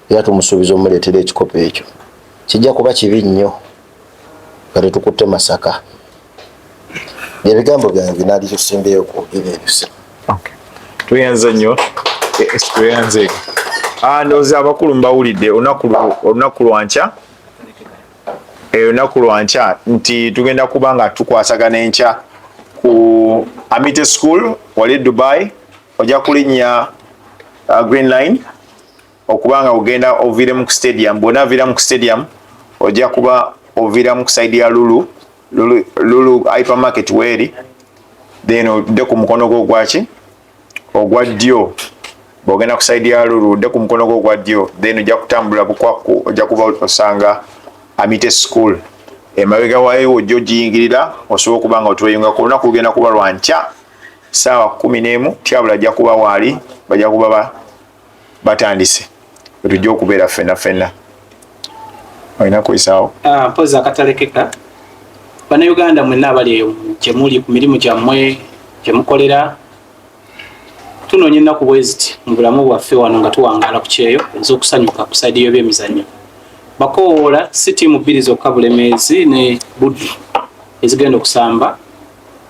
era tumusuubiza omuleetera ekikopo ekyo. Kijja kuba kibi nnyo nga tetukutte Masaka. Ebigambo byange binaali tusembeyo okwogera ebyo. Tuyanze nnyo tuyanze. Ndowooza abakulu mbawulidde olunaku lwankya olunaku lwankya nti tugenda kuba nga tukwasagana enkya ku Amite School wali Dubai. Ojja kulinnya Green Line okubanga ogenda oviiremu ku stadium. Bw'ona aviiramu ku stadium ojja kuba oviiramu ku side ya Lulu hypermarket weeri, then odde ku mukono gwo gwaki ogwa ddyo. Bw'ogenda ku side ya Lulu odde ku mukono gwo ogwa ddyo, then ojja kutambula bukwakku ojja kuba osanga Amite School. Emabega waayo ojja ogiyingirira osobola okuba nga otweyunga ku lunaku lugenda kuba lwankya ssaawa 11 tyabula ajja kuba waali bajja kuba batandise tujja okubeera ffenna. Olina kuyisaawo? Mpozi akatalekeka. Bannayuganda mwenna abali eyo gye muli ku mirimu gyammwe gye mukolera, tunoonya ennaku bwe ziti mu bulamu bwaffe wano nga tuwangaala ku kyeyo ez'okusanyuka ku sayidi y'ebyemizannyo. Bakoowoola si ttiimu bbiri zokka Bulemezzi ne Buddu ezigenda okusamba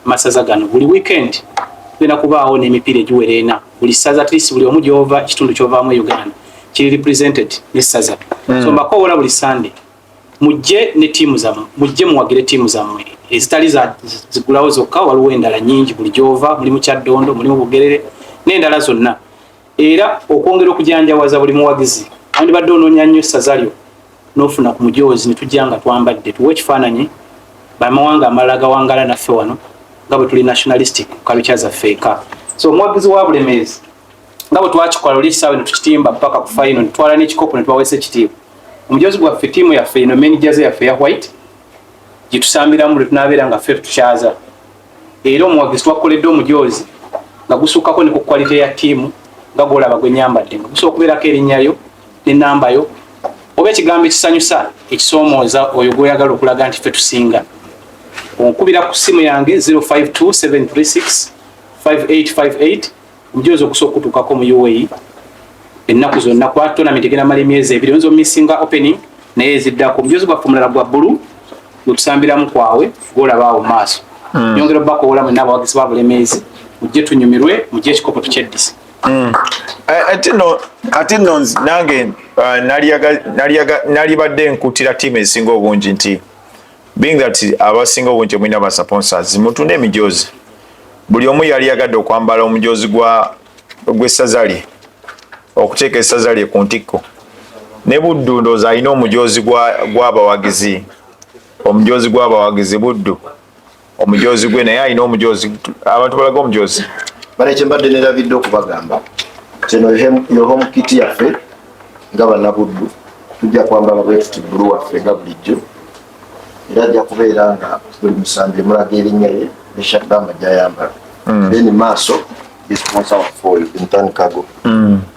masaza gano. Buli weekend tugenda kubaawo n'emipiira egiwera ena. Buli ssaza at least buli omu gy'ova kitundu ky'ovaamu e Uganda kiri represented n'essaza. So bakoowoola buli Sunday mujje ne ttiimu zammwe, mujje muwagire ttiimu zammwe ezitali zigulawo zokka. Waliwo endala nnyingi buli gy'ova, mulimu Kyaddondo, mulimu Bugerere n'endala zonna. Era okwongera okujanjawaza buli muwagizi wandibadde onoonya nnyo essaza lyo n'ofuna ku mujoozi ne tujja nga twambadde tuwe ekifaananyi bamawanga amalala gawangala naffe wano nga bwe tuli nationalistic ku kalukya zaffe eka. So omuwagizi wa Bulemezzi nga bwe twakikola luli kisaawe ne tukitimba ppaka ku fayino ne twala n'ekikopo ne twaweesa ekitiibwa. Omujoozi gwaffe ttiimu yaffe eno main jersey yaffe ya white gye tusambiramu lwe tunaabeera nga ffe tukyaza. Era omuwagizi twakoledde omujoozi nga gusukkako ne ku quality ya ttiimu nga gwolaba gwe nyambadde nga gusobola okubeerako erinnya n'ennamba yo oba ekigambo ekisanyusa ekisoomooza oyo gw'oyagala okulaga nti ffe tusinga. Onkubira ku ssimu yange 0527365858 omujoozi okusooka okutuukako mu UAE ennaku zonna kuba tournament egenda mala emyezi 2 oyinza omissinga opening naye eziddako. Omujoozi gwaffe omulala gwa bbulu gwe tusambiramu kwawe gw'olaba awo mu maaso. Nyongera obbakoowola mwenna abawagizi ba Bulemezzi mujje tunyumirwe, mujje ekikopo tukyeddise. Ate nno nange nalibadde nkutira ttiimu ezisinga obungi nti being that abasinga obungi mwina ba sponsors mutunda emijoozi. Buli omu yali yagadde okwambala omujoozi gw'essaza lye, okuteeka essaza lye ku ntikko. Ne Buddu ndowooza alina omujoozi gw'abawagizi, omujoozi gw'abawagizi Buddu omujoozi gwe, naye alina omujoozi abantu balaga omujoozi. Bale kyembadde nerabidde okubagamba kino yo home kit yaffe nga bannabuddu tujja kwambala bwe tuti bbulu waffe nga bulijjo, era ajja kubeera nga buli musambi emulaga erinnya ye ne Shaddamba gy'ayambala. Then maaso sponsor waffe oyo Bintani Kago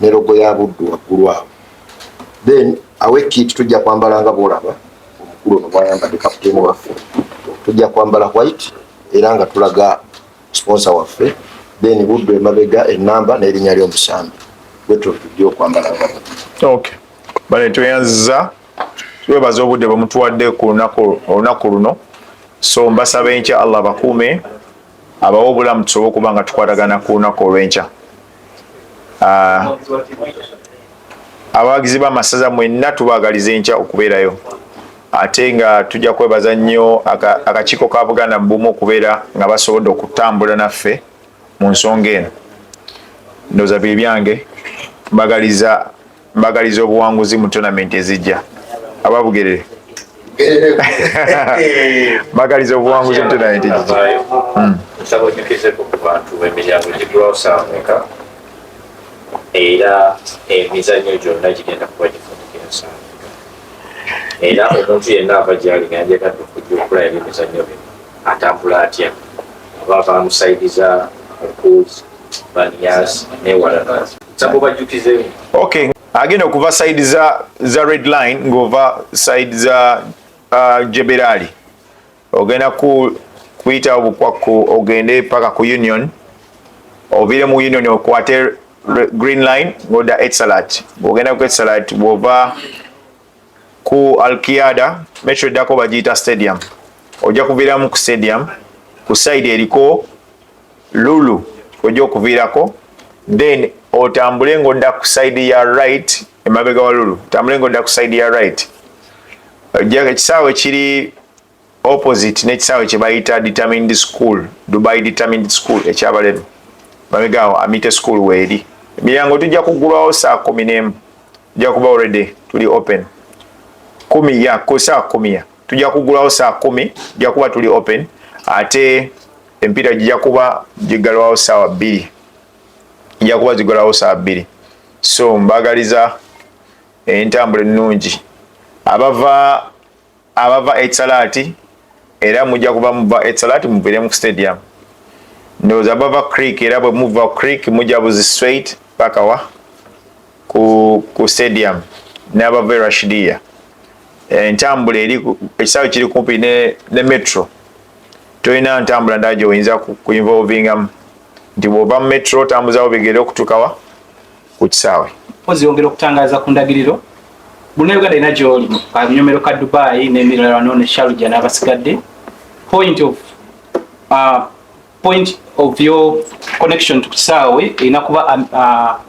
ne logo ya Buddu waggulu awo. Then awe kit tujja kwambala nga bwolaba omukulu ono bw'ayambadde kapiteeni waffe, tujja kwambala white era nga tulaga sponsor waffe. Then Buddu emabega ennamba n'erinnya ly'omusambi bwetyo tujja okwambala. Okay. Bale tweyanziza twebaza obudde bwe mutuwadde ku olunaku luno. So mbasaba enkya Allah bakuume abawo obulamu tusobole okuba nga tukwatagana ku lunaku olw'enkya. Abawagizi b'amasaza mwenna tubaagaliza enkya okubeerayo. Ate nga tujja kwebaza nnyo akakiiko ka Buganda mu bumu okubeera nga basobodde okutambula naffe mu nsonga eno. Ndowooza biri byange mbagaliza obuwanguzi mu tournament ezijja. Ababugerere mbagaliza obuwanguzi mu tournament ezijja. Nsaba onyekeze ku bantu b'emiryango gigulawo saameka era emizannyo gyonna gigenda kuba gifundikira saameka. Era omuntu yenna ava gy'ali nga yagadde okujja okulaba emizannyo bino atambula atya. abava musaidiza alcohols banias newalala sabo bajukize. Okay, agenda okuva side za red line ngova side za Jeberali ogenda kuyita obukwakku ogende paka ku Union ovire mu Union okwate green line ngoda Etsalat ogenda ku Etsalat bwova ku Alkiada metro dako bagiyita stadium ojja kuviiramu ku stadium ku side eriko Lulu ojja okuviirako then otambule ngodda ku side ya right emabega wa Lulu tambule ngodda ku side ya right ojja ekisaawe kiri opposite n'ekisaawe kye bayita determined school Dubai determined school ekyabaleme mabega awo Amite school weeri emiryango tujja kugulwawo saa 11 tujja kuba already tuli open 10 ya ko saa 10 tujja kugulwawo saa 10 tujja kuba tuli open ate empira jija kuba jigalwawo saa 2 jija kuba jigalwawo saa 2 so mbagaliza entambule ennungi abava Etsalati era mujja kuba muva Etsalati muvire mu stadium ndowooza abava Creek era bwe muva Creek mujja buzi straight paka wa ku stadium n'abava Rashidia entambula eri ekisaawe kiri kumpi ne metro tolina ntambula ndala gyoyinza kuinvolvingamu nti bw'oba mu metro otambuzawo bigere okutuukawa ku kisaawe oziyongera okutangaza ku ndagiriro bonna Uganda erina gy'oli abinyomero ka Dubai n'emirala wano ne Sharjah n'abasigadde point of your connection to kisaawe erina kuba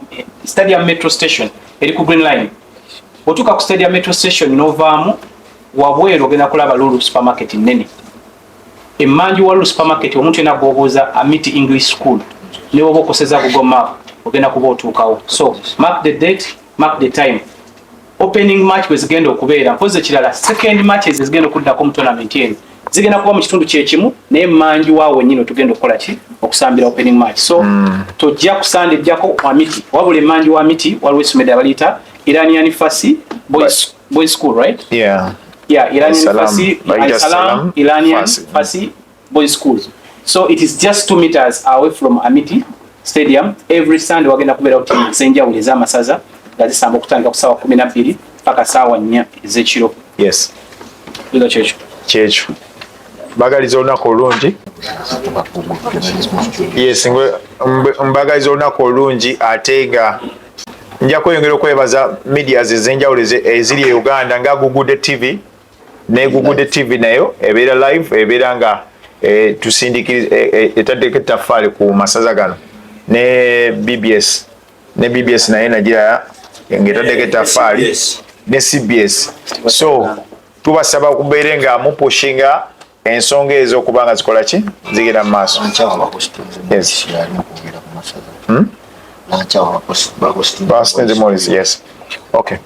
stadium metro station eri ku green line otuuka ku stadium metro station n'ovaamu wabweru ogenda kulaba Lulu supermarket nnene emmanju wa Lulu supermarket omuntu yena bw'obuuza Amite English School ne bw'oba okoseza Google Map ogenda kuba otuukawo so mark the date mark the time opening match wezigenda okubeera mpozi ekirala second matches ezigenda okuddako mu tournament eno zigenda kuba mu kitundu kyekimu naye emmanju waawe nnyini tugenda okukola ki okusambira opening match so tojja kusanda ejjako Amite wabula emmanju wa Amite waliwo essomero abaliyita Iranian Farsi boys school right yeah Iranian Farsi Al-Salam Iranian Farsi boys schools so it is just 2 meters away from Amite stadium every Sunday wagenda kubeera team zenjawulo ez'amasaza nga zisamba okutandika ku ssaawa 12 paka ssaawa 4 ez'ekiro yes biga kyekyo mbagaliza olunaku olungi yes mbagaliza olunaku olungi ate nga nja kweyongera okwebaza medias ez'enjawulo eziri e Uganda nga Gugudde TV ne Gugudde TV nayo ebeera live ebeera nga tusindikiriza etaddeko ettaffaali ku masaza gano ne BBS naye nagira ng'etaddeko ettaffaali ne CBS so tubasaba okubeere nga mupushinga ensonga ezo okuba nga zikola ki zigenda mu maaso yes okay